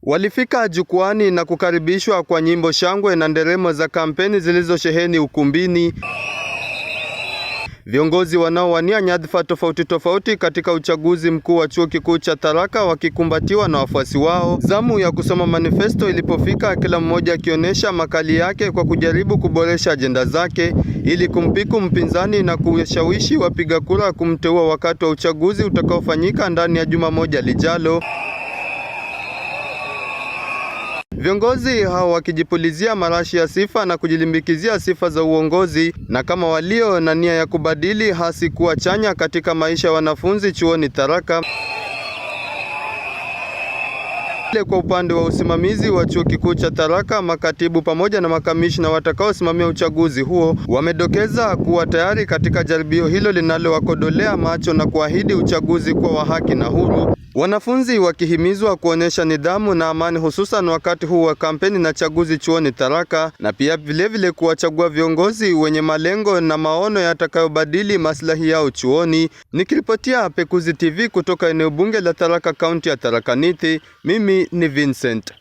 walifika jukwani na kukaribishwa kwa nyimbo, shangwe na nderemo za kampeni zilizosheheni ukumbini. Viongozi wanaowania nyadhifa tofauti katika uchaguzi mkuu wa chuo kikuu cha Tharaka wakikumbatiwa na wafuasi wao. Zamu ya kusoma manifesto ilipofika, kila mmoja akionyesha makali yake kwa kujaribu kuboresha ajenda zake ili kumpiku mpinzani na kushawishi wapiga kura kumteua wakati wa uchaguzi utakaofanyika ndani ya juma moja lijalo. Viongozi hao wakijipulizia marashi ya sifa na kujilimbikizia sifa za uongozi, na kama walio na nia ya kubadili hasi kuwa chanya katika maisha ya wanafunzi chuoni Tharaka. Kwa upande wa usimamizi wa chuo kikuu cha Tharaka, makatibu pamoja na makamishna watakaosimamia uchaguzi huo wamedokeza kuwa tayari katika jaribio hilo linalowakodolea macho na kuahidi uchaguzi kwa wa haki na huru. Wanafunzi wakihimizwa kuonyesha nidhamu na amani, hususan wakati huu wa kampeni na chaguzi chuoni Tharaka, na pia vilevile kuwachagua viongozi wenye malengo na maono yatakayobadili maslahi yao chuoni. Nikiripotia Pekuzi TV kutoka eneo bunge la Tharaka, kaunti ya Tharaka Nithi, mimi ni Vincent